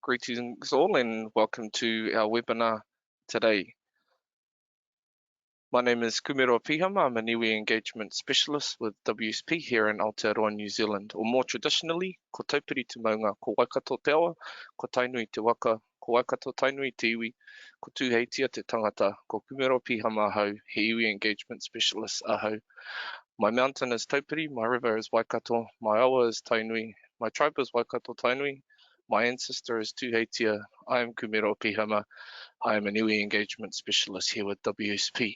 Greetings all and welcome to our webinar today. My name is Kumeroa Pihama. I'm an iwi engagement specialist with WSP here in Aotearoa New Zealand, or more traditionally, ko taupiri te maunga, ko waikato te awa, ko tainui te waka, ko waikato tainui te iwi, ko tūheitia te tangata, ko Kumeroa Pihama ahau, he iwi engagement specialist ahau. My mountain is Taupiri, my river is Waikato, my awa is Tainui, my tribe is Waikato Tainui, my ancestor is Tūheitia, I am Kumeroa Pihama, I am an iwi engagement specialist here with WSP.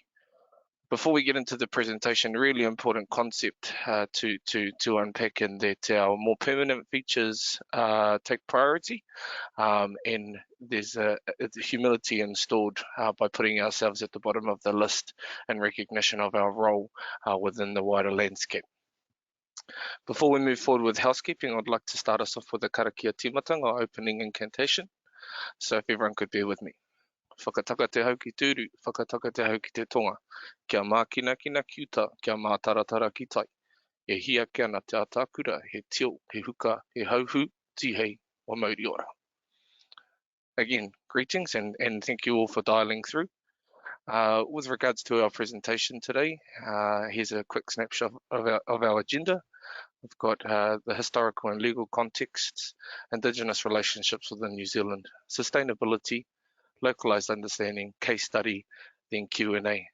Before we get into the presentation, a really important concept to unpack in that our more permanent features take priority, and there's a humility installed by putting ourselves at the bottom of the list in recognition of our role within the wider landscape. Before we move forward with housekeeping, I'd like to start us off with a karakia timatanga opening incantation. So if everyone could bear with me. Whakataka te hau ki tūru, whakataka te hau ki te tonga. Kia mākina kina kiuta, kia mātaratara ki tai. E hia kia na te atakura, he tio, he huka, he hauhu, tihei, o Māori ora. Again, greetings and thank you all for dialing through. With regards to our presentation today, here's a quick snapshot of our agenda. We've got the historical and legal contexts, Indigenous relationships within New Zealand, sustainability, localized understanding, case study, then Q&A.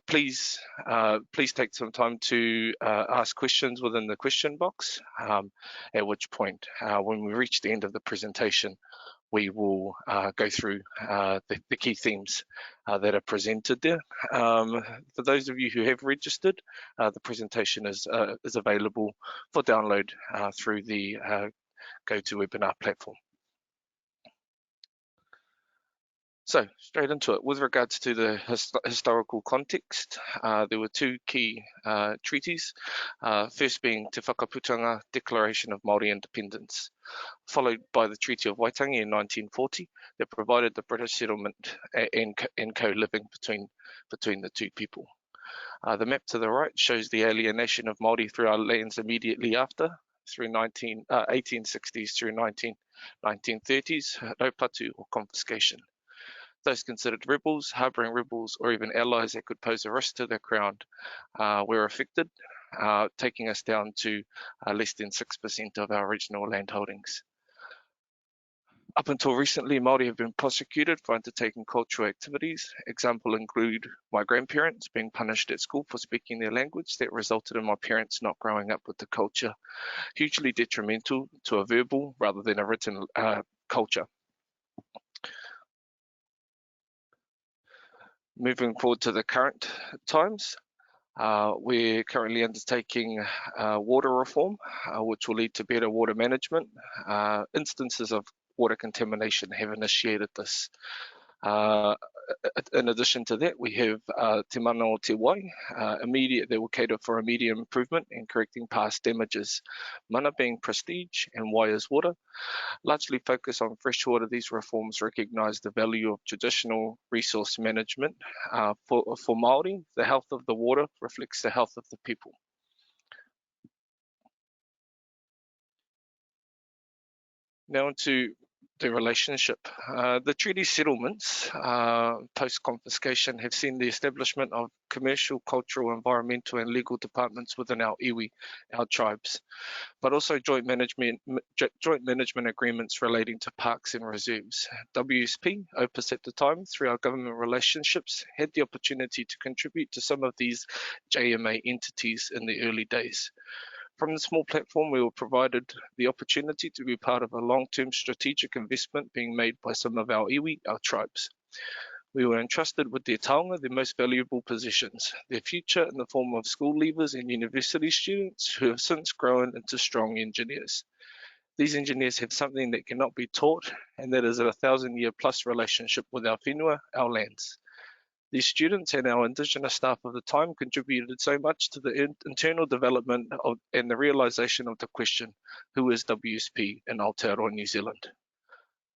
Please take some time to ask questions within the question box, at which point, when we reach the end of the presentation, we will go through the key themes that are presented there. For those of you who have registered, the presentation is available for download through the GoToWebinar platform. So, straight into it. With regards to the historical context, there were two key treaties, first being Te Whakaputanga Declaration of Māori Independence, followed by the Treaty of Waitangi in 1940 that provided the British settlement and co-living between the two people. The map to the right shows the alienation of Māori through our lands immediately after, through 1860s through 1930s, raupatu or confiscation. Those considered rebels, harbouring rebels, or even allies that could pose a risk to the crown were affected, taking us down to less than 6% of our original land holdings. Up until recently, Māori have been prosecuted for undertaking cultural activities. Examples include my grandparents being punished at school for speaking their language that resulted in my parents not growing up with the culture, hugely detrimental to a verbal rather than a written culture. Moving forward to the current times, we're currently undertaking water reform, which will lead to better water management. Instances of water contamination have initiated this. In addition to that, we have Te Mana o Te Wai, that will cater for immediate improvement and correcting past damages. Mana being prestige and Wai is water. Largely focused on freshwater, these reforms recognise the value of traditional resource management. For Māori, the health of the water reflects the health of the people. Now into the relationship. The treaty settlements post-confiscation have seen the establishment of commercial, cultural, environmental and legal departments within our iwi, our tribes, but also joint management agreements relating to parks and reserves. WSP, OPIS at the time, through our government relationships, had the opportunity to contribute to some of these JMA entities in the early days. From the small platform, we were provided the opportunity to be part of a long-term strategic investment being made by some of our iwi, our tribes. We were entrusted with their taonga, their most valuable possessions, their future in the form of school leavers and university students who have since grown into strong engineers. These engineers have something that cannot be taught, and that is a 1,000-year plus relationship with our whenua, our lands. These students and our Indigenous staff of the time contributed so much to the internal development and the realisation of the question, who is WSP in Aotearoa New Zealand?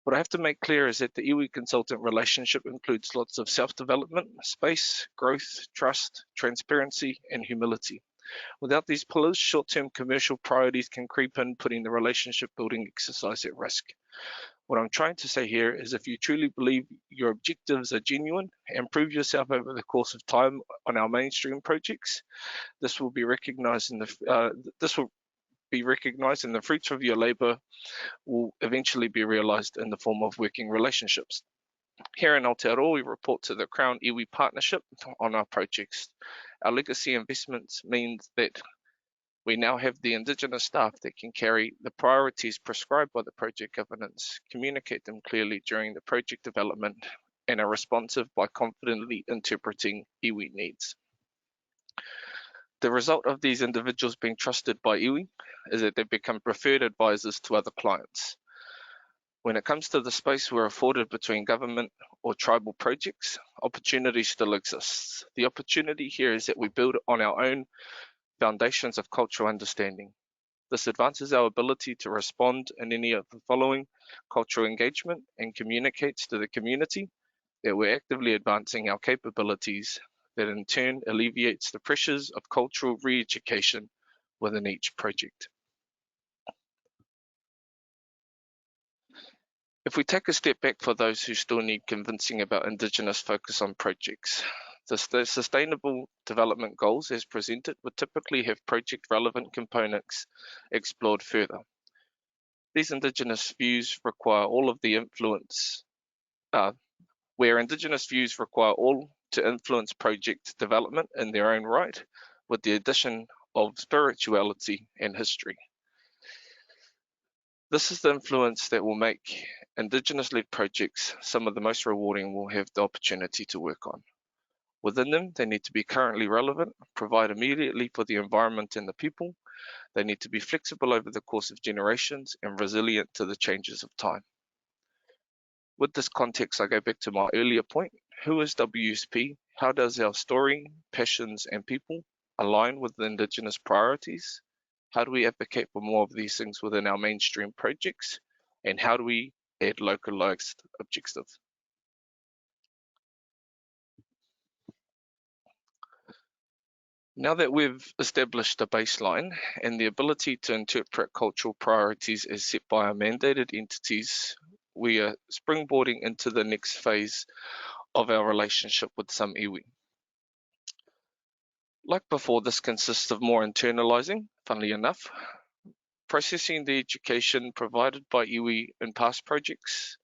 What I have to make clear is that the iwi consultant relationship includes lots of self-development, space, growth, trust, transparency and humility. Without these pillars, short-term commercial priorities can creep in, putting the relationship-building exercise at risk. What I'm trying to say here is if you truly believe your objectives are genuine and prove yourself over the course of time on our mainstream projects, this will be recognized in the fruits of your labor will eventually be realized in the form of working relationships. Here in Aotearoa, we report to the Crown Iwi Partnership on our projects. Our legacy investments means that we now have the Indigenous staff that can carry the priorities prescribed by the project governance, communicate them clearly during the project development, and are responsive by confidently interpreting iwi needs. The result of these individuals being trusted by iwi is that they become preferred advisors to other clients. When it comes to the space we're afforded between government or tribal projects, opportunity still exists. The opportunity here is that we build on our own foundations of cultural understanding. This advances our ability to respond in any of the following: cultural engagement, and communicates to the community that we're actively advancing our capabilities, that in turn alleviates the pressures of cultural re-education within each project. If we take a step back for those who still need convincing about Indigenous focus on projects, the Sustainable Development Goals as presented would typically have project relevant components explored further. These Indigenous views require all of the influence, where Indigenous views require all to influence project development in their own right, with the addition of spirituality and history. This is the influence that will make Indigenous-led projects some of the most rewarding we'll have the opportunity to work on. Within them, they need to be currently relevant, provide immediately for the environment and the people. They need to be flexible over the course of generations and resilient to the changes of time. With this context, I go back to my earlier point. Who is WSP? How does our story, passions, and people align with the Indigenous priorities? How do we advocate for more of these things within our mainstream projects? And how do we add localized objectives? Now that we've established a baseline and the ability to interpret cultural priorities as set by our mandated entities, we are springboarding into the next phase of our relationship with some iwi. Like before, this consists of more internalizing, funnily enough, processing the education provided by iwi in past projects,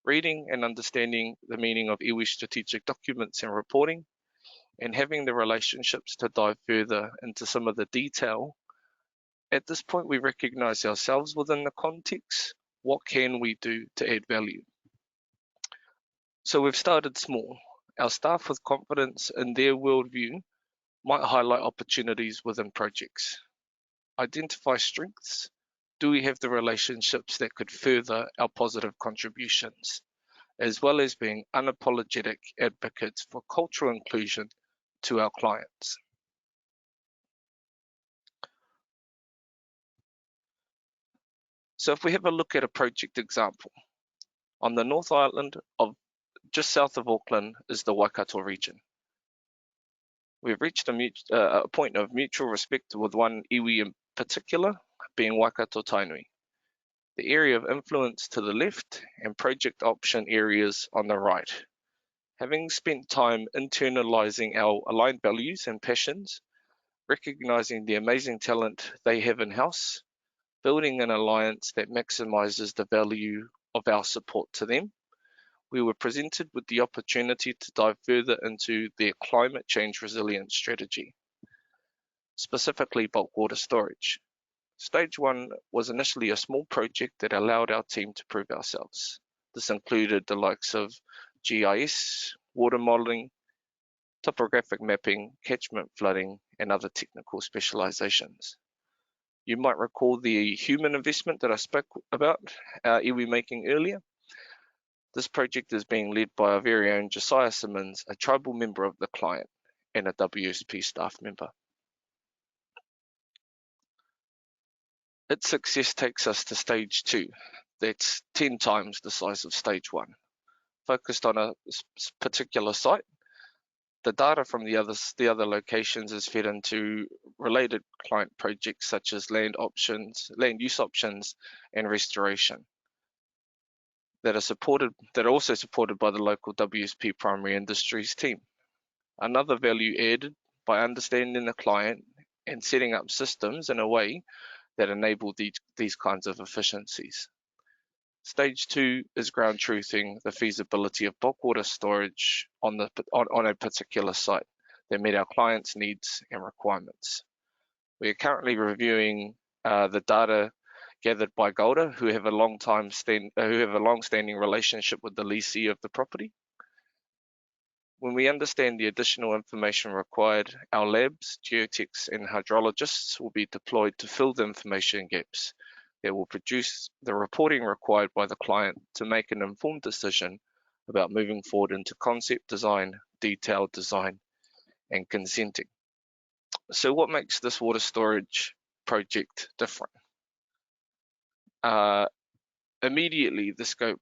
reading and understanding the meaning of iwi strategic documents and reporting, and having the relationships to dive further into some of the detail. At this point, we recognize ourselves within the context. What can we do to add value? So we've started small. Our staff with confidence in their worldview might highlight opportunities within projects. Identify strengths. Do we have the relationships that could further our positive contributions, as well as being unapologetic advocates for cultural inclusion to our clients. So if we have a look at a project example, on the North Island of just south of Auckland is the Waikato region. We've reached a point of mutual respect with one iwi in particular, being Waikato Tainui. The area of influence to the left and project option areas on the right. Having spent time internalizing our aligned values and passions, recognizing the amazing talent they have in-house, building an alliance that maximizes the value of our support to them, we were presented with the opportunity to dive further into their climate change resilience strategy, specifically bulk water storage. Stage 1 was initially a small project that allowed our team to prove ourselves. This included the likes of GIS, water modeling, topographic mapping, catchment flooding, and other technical specializations. You might recall the human investment that I spoke about, iwi making earlier. This project is being led by our very own Josiah Simmons, a tribal member of the client and a WSP staff member. Its success takes us to stage 2. That's 10 times the size of stage 1. Focused on a particular site, The data from the other locations is fed into related client projects such as land use options, and restoration that are also supported by the local WSP primary industries team. Another value added by understanding the client and setting up systems in a way that enable these kinds of efficiencies. Stage 2 is ground truthing the feasibility of bulk water storage on a particular site that met our clients' needs and requirements. We are currently reviewing the data gathered by Golda, who have a long-standing relationship with the lessee of the property. When we understand the additional information required, our labs, geotechs, and hydrologists will be deployed to fill the information gaps that will produce the reporting required by the client to make an informed decision about moving forward into concept design, detailed design, and consenting. So what makes this water storage project different? Immediately, the scope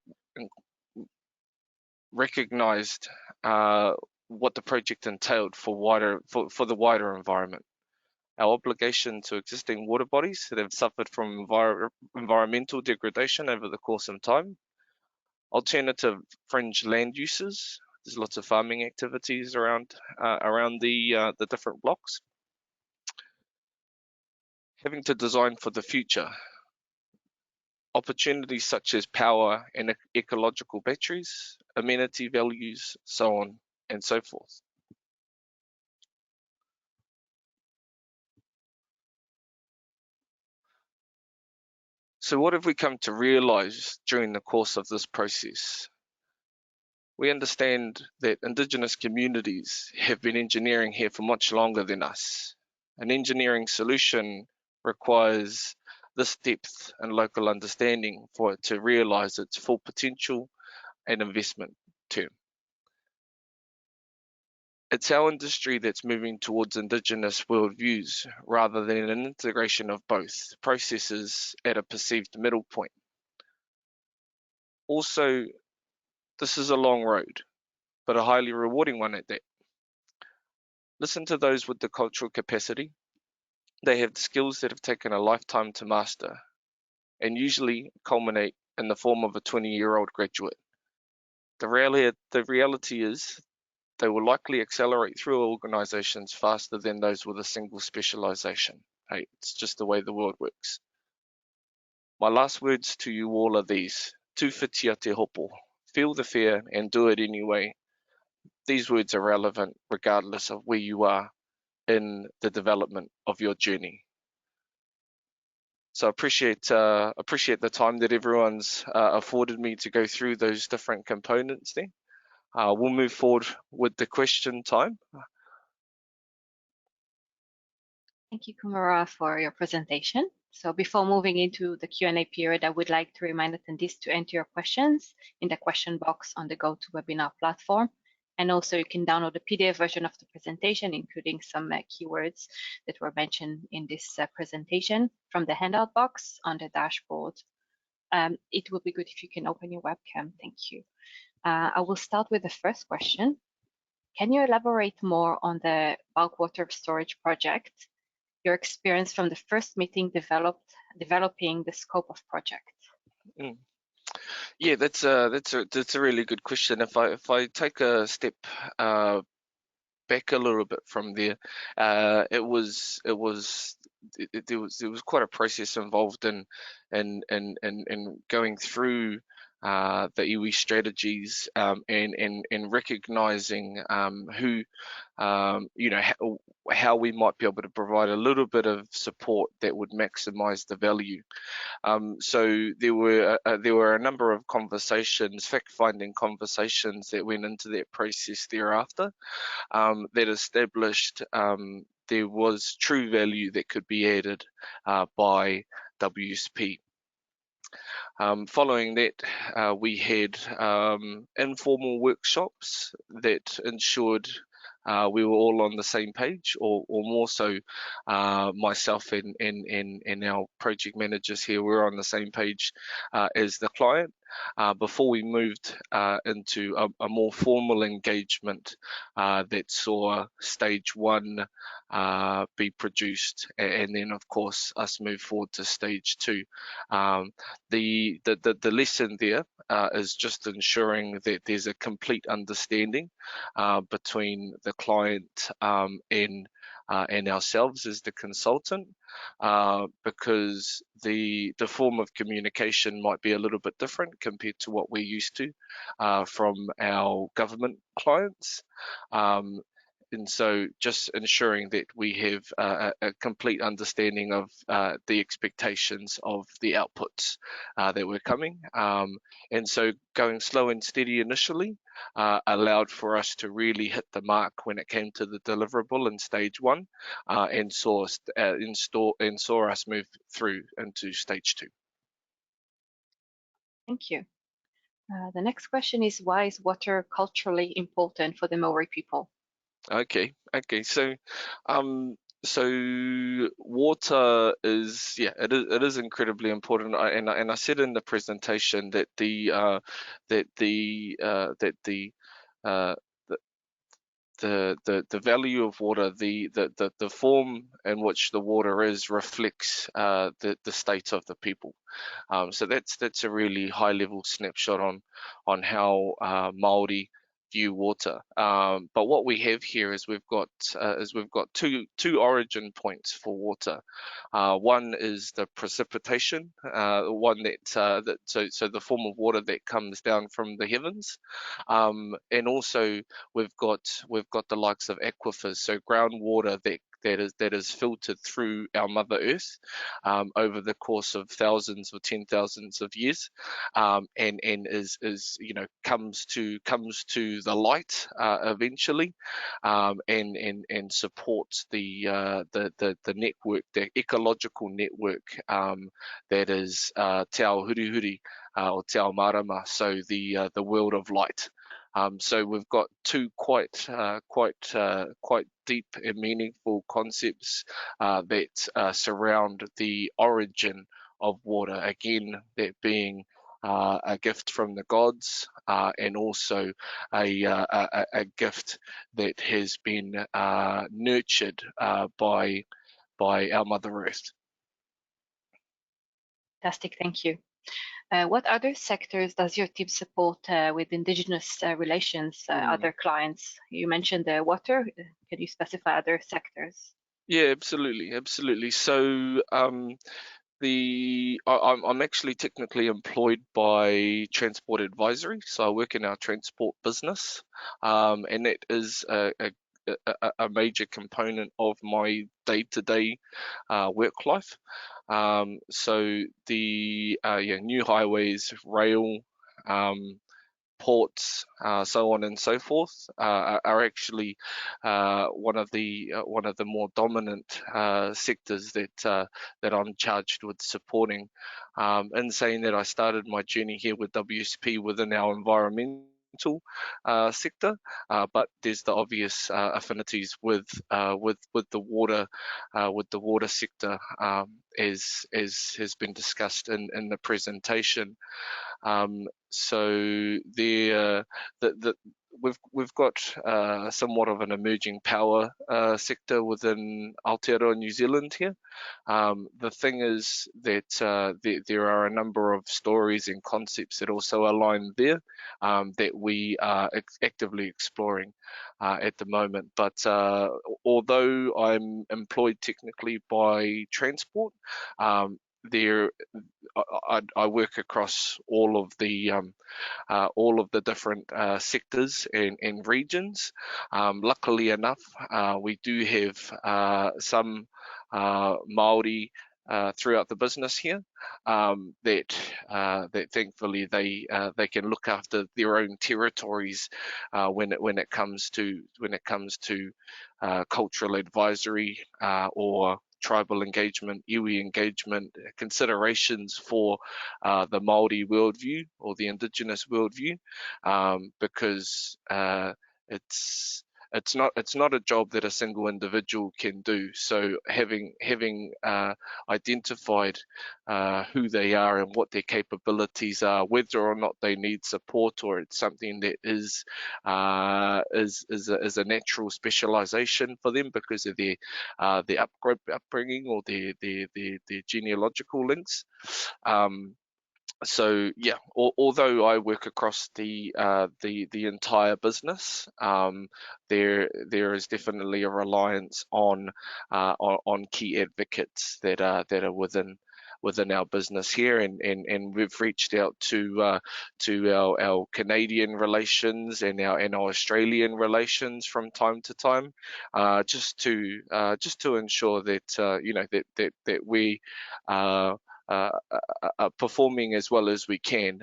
recognized what the project entailed for the wider environment. Our obligation to existing water bodies that have suffered from environmental degradation over the course of time, alternative fringe land uses. There's lots of farming activities around the different blocks. Having to design for the future. Opportunities such as power and ecological batteries, amenity values, so on and so forth. So what have we come to realize during the course of this process? We understand that Indigenous communities have been engineering here for much longer than us. An engineering solution requires this depth and local understanding for it to realize its full potential and investment term. It's our industry that's moving towards Indigenous worldviews rather than an integration of both processes at a perceived middle point. Also, this is a long road, but a highly rewarding one at that. Listen to those with the cultural capacity. They have the skills that have taken a lifetime to master and usually culminate in the form of a 20-year-old graduate. The reality is they will likely accelerate through organizations faster than those with a single specialization. Hey, it's just the way the world works. My last words to you all are these. Tūwhitia te hopo. Feel the fear and do it anyway. These words are relevant regardless of where you are in the development of your journey. So I appreciate the time that everyone's afforded me to go through those different components there. We'll move forward with the question time. Thank you, Kumeroa, for your presentation. So before moving into the Q&A period, I would like to remind attendees to enter your questions in the question box on the GoToWebinar platform. And also you can download the PDF version of the presentation, including some keywords that were mentioned in this presentation from the handout box on the dashboard. It would be good if you can open your webcam. Thank you. I will start with the first question. Can you elaborate more on the bulk water storage project? Your experience from the first meeting developing the scope of project. Yeah, that's a really good question. If I take a step back a little bit from there, there was quite a process involved in going through the iwi strategies and recognizing who how we might be able to provide a little bit of support that would maximize the value. So there were a number of conversations, fact-finding conversations that went into that process thereafter that established there was true value that could be added by WSP. Following that, we had informal workshops that ensured we were all on the same page, or more so, myself and our project managers here were on the same page as the client. Before we moved into a more formal engagement that saw stage 1 be produced, and then of course us move forward to stage 2. The lesson there is just ensuring that there's a complete understanding between the client and ourselves as the consultant, because the form of communication might be a little bit different compared to what we're used to from our government clients. And so just ensuring that we have a complete understanding of the expectations of the outputs that were coming. And so going slow and steady initially allowed for us to really hit the mark when it came to the deliverable in stage 1, and saw us move through into stage 2. Thank you. The next question is, why is water culturally important for the Maori people? Okay. So, water is, it is incredibly important. And I said in the presentation that the value of water, the form in which the water is, reflects the state of the people. So that's a really high level snapshot on how Māori view water. But what we have here is we've got two origin points for water. One is the precipitation, one so the form of water that comes down from the heavens, and also we've got the likes of aquifers, so groundwater that is filtered through our Mother Earth over the course of thousands or 10,000s of years, and is comes to the light eventually, and supports the network, the ecological network that is Te Ao Hurihuri or Te Ao Marama, so the world of light. So we've got two quite deep and meaningful concepts that surround the origin of water. Again, that being a gift from the gods, and also a gift that has been nurtured by our Mother Earth. Fantastic, thank you. What other sectors does your team support with Indigenous relations, other clients? You mentioned the water. Can you specify other sectors? Yeah, absolutely. So I'm actually technically employed by Transport Advisory, so I work in our transport business, and that is a major component of my day-to-day work life. So the new highways, rail, ports, so on and so forth, are actually one of the more dominant sectors that I'm charged with supporting. In saying that, I started my journey here with WSP within our environmental sector, but there's the obvious affinities with the water sector, as has been discussed in the presentation. So we've got somewhat of an emerging power sector within Aotearoa New Zealand here. The thing is that there are a number of stories and concepts that also align there, that we are actively exploring at the moment. But although I'm employed technically by transport, I work across all of the different sectors and regions. Luckily enough, we do have some Māori throughout the business here, that thankfully they can look after their own territories when it comes to cultural advisory, or tribal engagement, iwi engagement, considerations for the Māori worldview or the Indigenous worldview, because it's not a job that a single individual can do. So having identified who they are and what their capabilities are, whether or not they need support or it's something that is a natural specialization for them because of their upbringing or their genealogical links. So yeah, although I work across the entire business, there is definitely a reliance on key advocates that are within our business here, and we've reached out to our Canadian relations and our Australian relations from time to time, just to ensure that that we performing as well as we can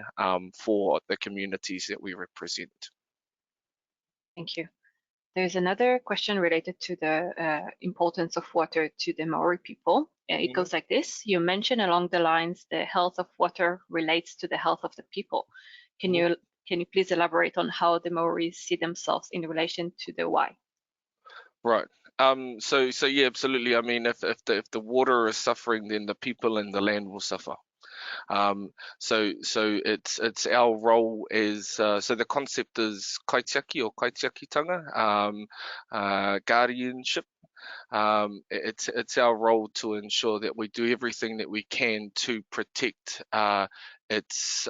for the communities that we represent. Thank you. There's another question related to the importance of water to the Maori people. It goes like this. You mentioned along the lines the health of water relates to the health of the people. Can you please elaborate on how the Maoris see themselves in relation to the why? Right. So yeah, absolutely. I mean, if the water is suffering, then the people and the land will suffer. So it's our role as so the concept is kaitiaki or kaitiakitanga, guardianship. It's our role to ensure that we do everything that we can to protect its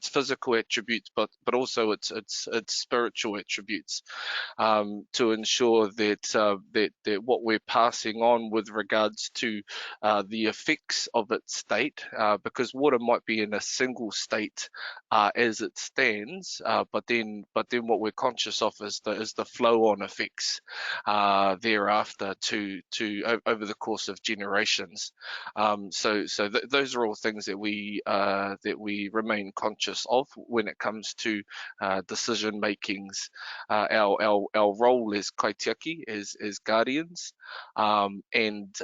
physical attributes, but also its spiritual attributes, to ensure that what we're passing on with regards to the effects of its state, because water might be in a single state as it stands, but then what we're conscious of is the flow on effects thereafter to over the course of generations. Those are all things that we remain conscious of when it comes to decision makings. Our role as kaitiaki, as guardians, and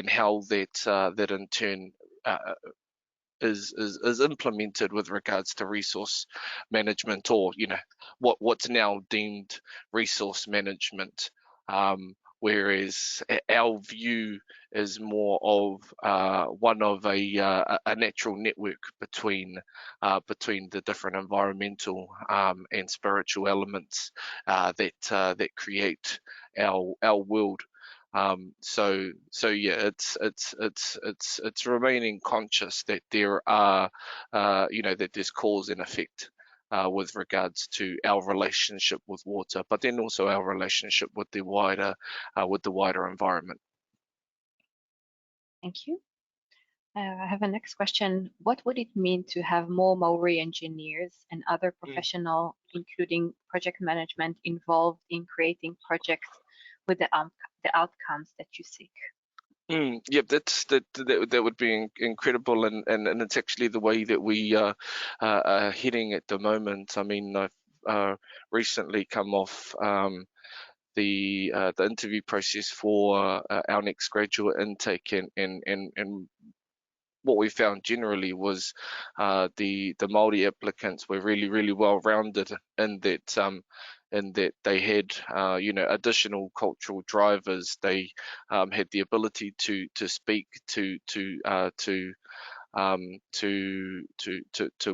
how that in turn is implemented with regards to resource management, or what's now deemed resource management. Whereas our view is more of one of a natural network between the different environmental and spiritual elements that create our world. So yeah, it's remaining conscious that there are that there's cause and effect with regards to our relationship with water, but then also our relationship with the wider environment. Thank you. I have a next question. What would it mean to have more Maori engineers and other professionals, including project management, involved in creating projects with the outcomes that you seek? Yep, that would be incredible, and it's actually the way that we are heading at the moment. I mean, I've recently come off the interview process for our next graduate intake, and what we found generally was the Māori applicants were really well rounded in that they had additional cultural drivers. They had the ability to speak to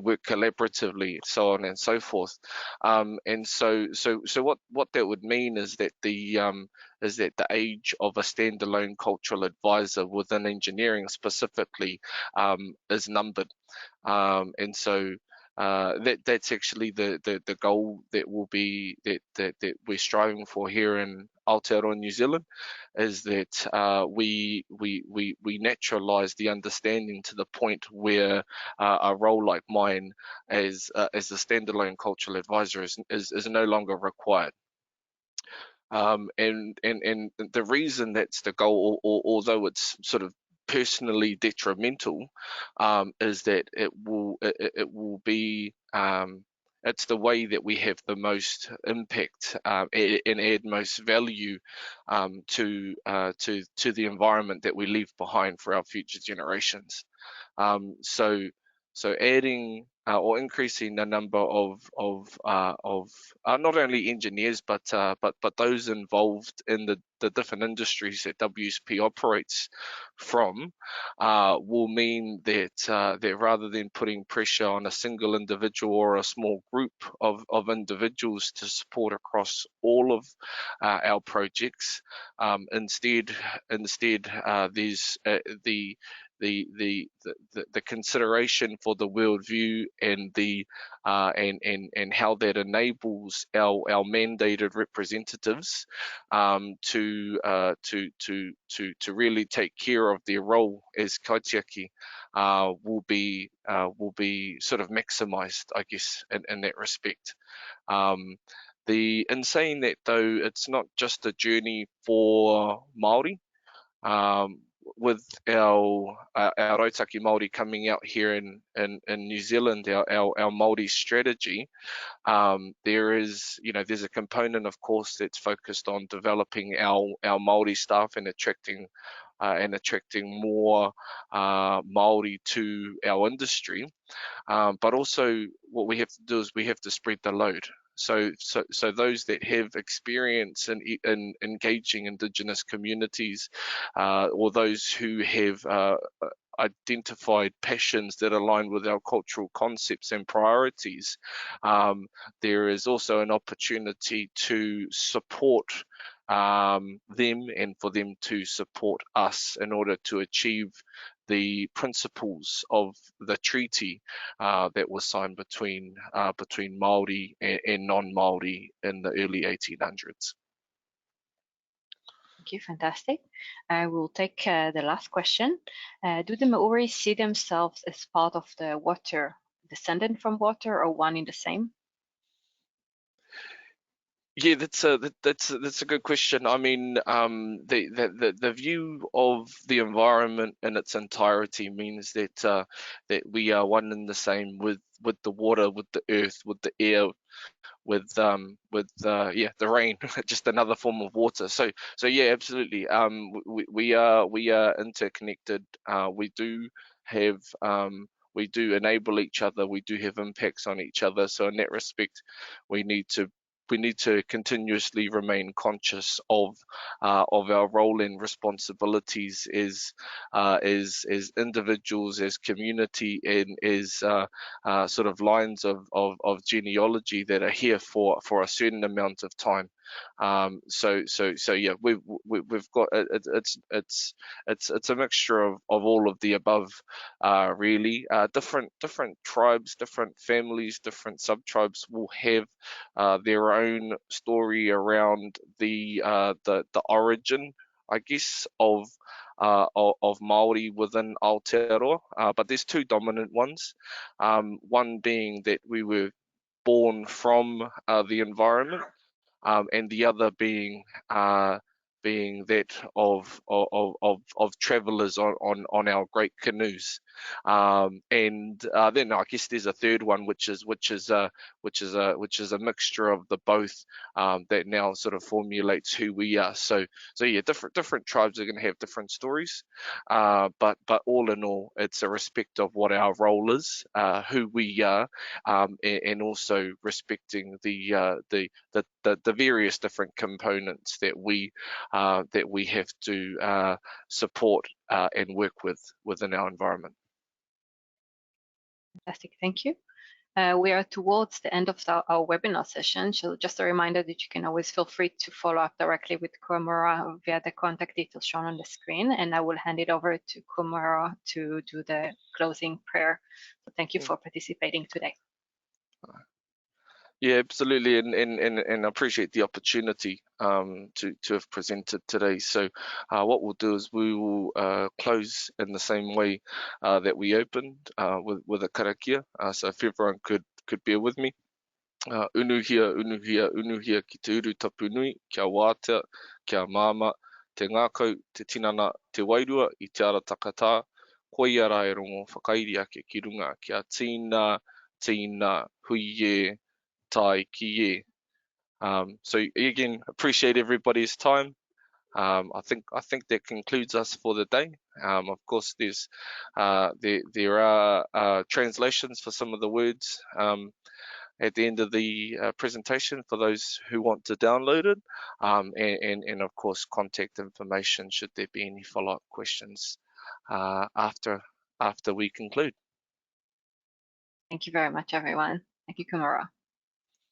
work collaboratively, so on and so forth. And so what that would mean is that the age of a standalone cultural advisor within engineering specifically is numbered. And so that's actually the goal that will be that we're striving for here in Aotearoa New Zealand, is that we naturalise the understanding to the point where a role like mine as a standalone cultural advisor is no longer required. And the reason that's the goal, although it's sort of personally detrimental, is that it will be it's the way that we have the most impact and add most value to the environment that we leave behind for our future generations. So adding or increasing the number of not only engineers but those involved in the different industries that WSP operates from will mean that rather than putting pressure on a single individual or a small group of individuals to support across all of our projects, instead there's the consideration for the worldview and the and how that enables our mandated representatives to really take care of their role as kaitiaki will be sort of maximised, I guess, in that respect. In saying that though, it's not just a journey for Māori. With our Rautaki Māori coming out here in New Zealand, our Māori strategy, there's a component, of course, that's focused on developing our Māori staff and attracting more Māori to our industry. But also what we have to do is we have to spread the load. So those that have experience in engaging Indigenous communities, or those who have identified passions that align with our cultural concepts and priorities, there is also an opportunity to support them and for them to support us in order to achieve the principles of the treaty that was signed between Māori and non-Māori in the early 1800s. Thank you, fantastic. I will take the last question. Do the Maori see themselves as part of the water, descendant from water, or one in the same? Yeah, that's a good question. I mean, the view of the environment in its entirety means that we are one and the same with the water, with the earth, with the air, with the rain, just another form of water. So yeah, absolutely. We are interconnected. We do enable each other. We do have impacts on each other. So in that respect, we need to continuously remain conscious of our role and responsibilities as individuals, as community, and as sort of lines of genealogy that are here for a certain amount of time. So yeah, we've got it's a mixture of all of the above, really. Different tribes, different families, different sub-tribes will have their own story around the origin, I guess, of Māori within Aotearoa, but there's two dominant ones. One being that we were born from the environment, and the other being that of travellers on our great canoes, and then I guess there's a third one, which is a mixture of the both, that now sort of formulates who we are. So yeah, different tribes are going to have different stories, but all in all, it's a respect of what our role is, who we are, and also respecting the various different components that we have to support and work with within our environment. Fantastic, thank you. We are towards the end of our webinar session, so just a reminder that you can always feel free to follow up directly with Kumeroa via the contact details shown on the screen, and I will hand it over to Kumeroa to do the closing prayer. So thank you for participating today. Yeah, absolutely, and I appreciate the opportunity to have presented today. So what we'll do is we will close in the same way that we opened, with a karakia. So if everyone could bear with me. Unuhia, unuhia, unuhia ki te uru tapu nui, kia wātea, kia māma, te ngākau, te tinana, te wairua, I te ara takatā, koi ara e rongo whakairi ake ki runga, kia tīna, huie, tai ki e. So again, appreciate everybody's time. I think that concludes us for the day. Of course, there are translations for some of the words at the end of the presentation for those who want to download it, and of course contact information should there be any follow-up questions after we conclude. Thank you very much, everyone. Thank you, Kumeroa.